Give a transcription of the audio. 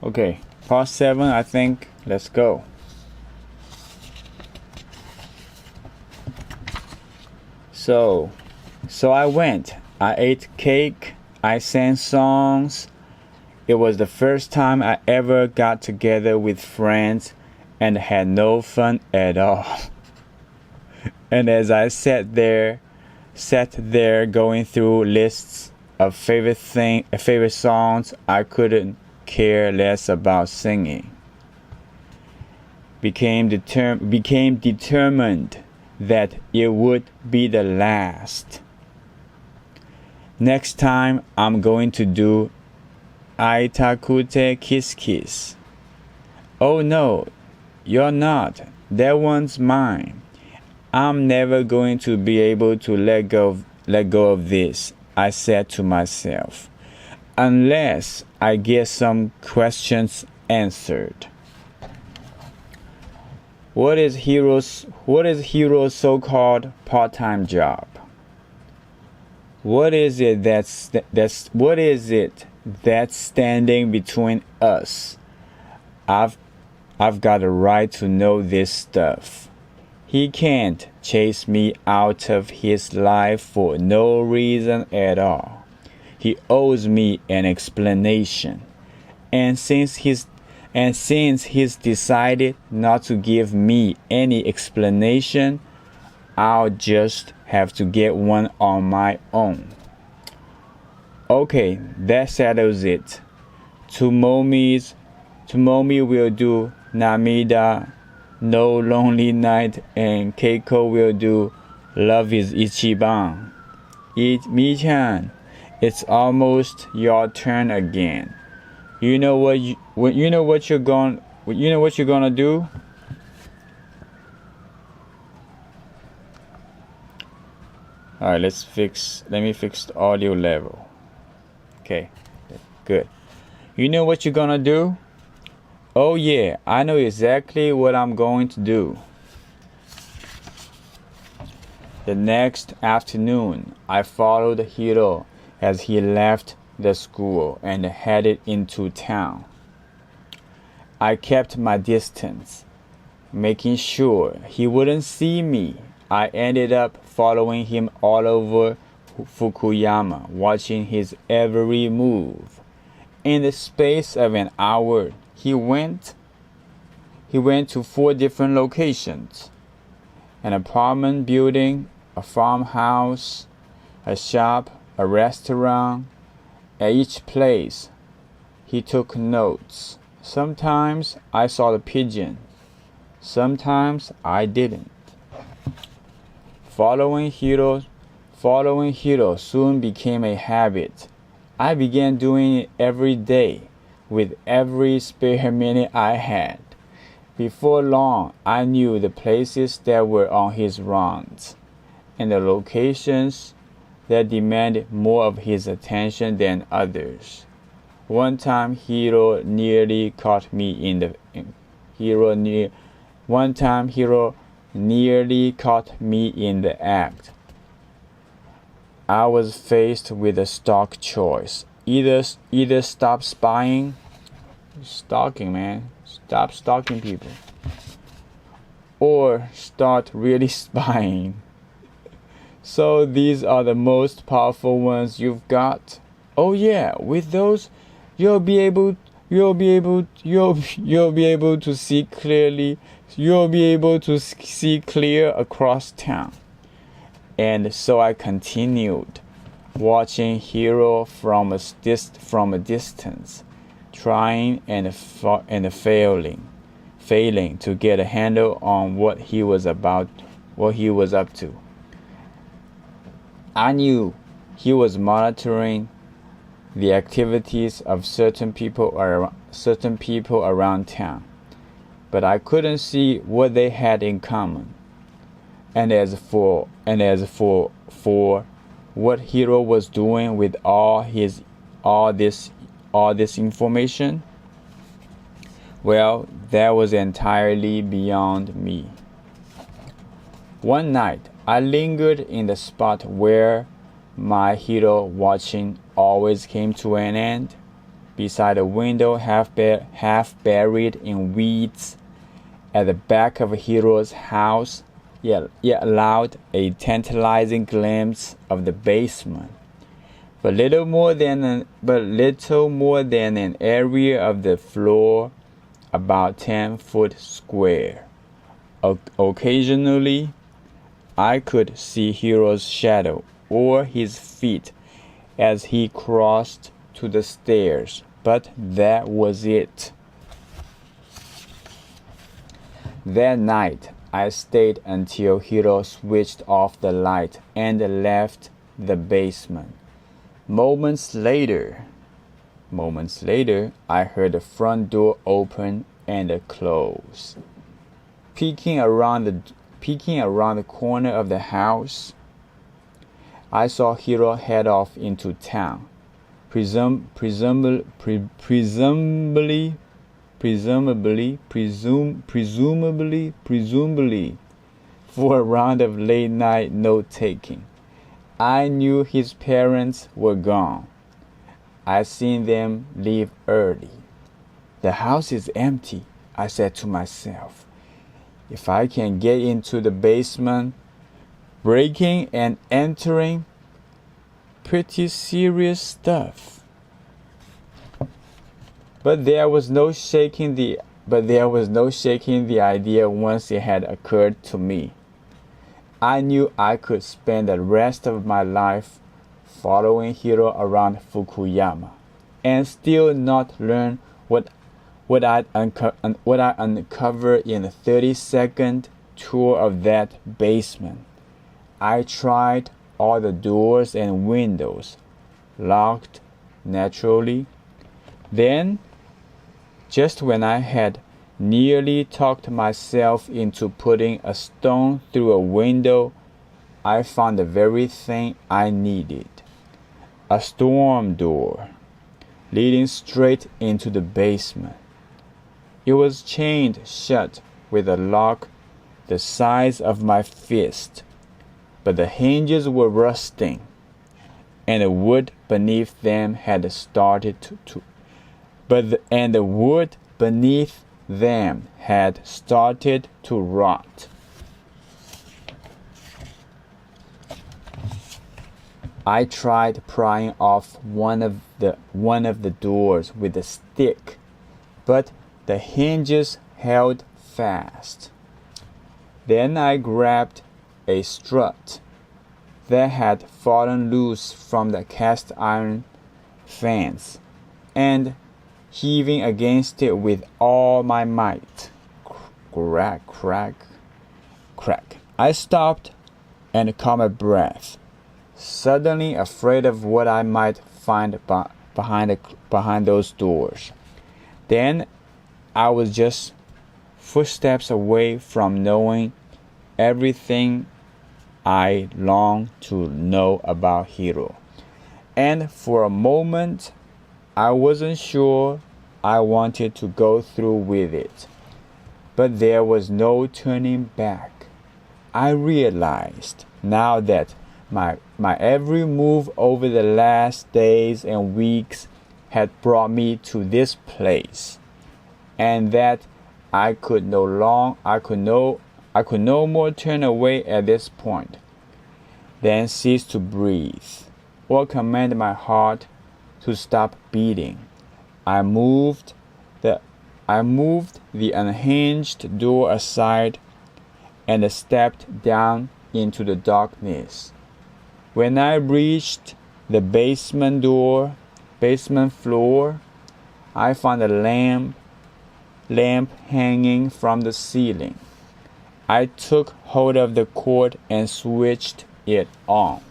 Okay, part 7, I think. Let's go. So, I went. I ate cake. I sang songs. It was the first time I ever got together with friends and had no fun at all. And as I sat there going through lists of favorite songs, I couldn't care less about singing. Became determined that it would be the last. Next time I'm going to do Aitakute Kiss Kiss. Oh no, you're not. That one's mine. I'm never going to be able to let go of this, I said to myself, unless I get some questions answered. What is Hiro's so-called part-time job? What is it that's standing between us? I've got a right to know this stuff. He can't chase me out of his life for no reason at all. He owes me an explanation. And since he's decided not to give me any explanation, I'll just have to get one on my own. Okay, that settles it. Tomomi will do Namida, No Lonely Night, and Keiko will do Love is Ichiban. Mi-chan, it's almost your turn again. You know what you're gonna do? Alright, let me fix the audio level. Okay, good. You know what you're gonna do? Oh yeah, I know exactly what I'm going to do. The next afternoon, I followed Hiro as he left the school and headed into town. I kept my distance, making sure he wouldn't see me. I ended up following him all over Fukuyama, watching his every move. In the space of an hour, he went to 4 different locations: an apartment building, a farmhouse, a shop, a restaurant. At each place, he took notes. Sometimes I saw the pigeon. Sometimes I didn't. Following Hiro soon became a habit. I began doing it every day, with every spare minute I had. Before long, I knew the places that were on his rounds, and the locations that demanded more of his attention than others. One time Hiro nearly caught me in the act. I was faced with a stark choice. Either stop stalking, man. Stop stalking people. Or start really spying. So these are the most powerful ones you've got. Oh yeah, with those you'll be able to see clearly. You'll be able to see clear across town. And so I continued, watching Hiro from a distance, trying and failing to get a handle on what he was up to. I knew he was monitoring the activities of certain people around town, but I couldn't see what they had in common. And as for what Hiro was doing with all this information, well, that was entirely beyond me. One night, I lingered in the spot where my Hiro watching always came to an end. beside a window half buried in weeds at the back of Hiro's house, yet allowed a tantalizing glimpse of the basement. But little more than an area of the floor, about 10 foot square. Occasionally, I could see Hiro's shadow or his feet as he crossed to the stairs, but that was it. That night, I stayed until Hiro switched off the light and left the basement. Moments later, I heard the front door open and close. Peeking around the corner of the house, I saw Hiro head off into town, presumably for a round of late-night note-taking. I knew his parents were gone. I seen them leave early. The house is empty, I said to myself. If I can get into the basement, breaking and entering, pretty serious stuff. But there was no shaking the idea once it had occurred to me. I knew I could spend the rest of my life following Hiro around Fukuyama and still not learn what I uncovered in a 30-second tour of that basement. I tried all the doors and windows, locked naturally. Then, just when I had nearly talked myself into putting a stone through a window, I found the very thing I needed. A storm door leading straight into the basement. It was chained shut with a lock the size of my fist, but the hinges were rusting, and the wood beneath them had started to rot. I tried prying off one of the doors with a stick, but the hinges held fast. Then I grabbed a strut that had fallen loose from the cast iron fence, and heaving against it with all my might, crack, crack, crack. I stopped and caught my breath, suddenly afraid of what I might find behind those doors. Then I was just footsteps away from knowing everything I longed to know about Hiro. And for a moment, I wasn't sure I wanted to go through with it. But there was no turning back. I realized now that my every move over the last days and weeks had brought me to this place, and that I could no more turn away at this point than cease to breathe or command my heart to stop beating. I moved the unhinged door aside and stepped down into the darkness. When I reached the basement floor, I found a lamp hanging from the ceiling. I took hold of the cord and switched it on.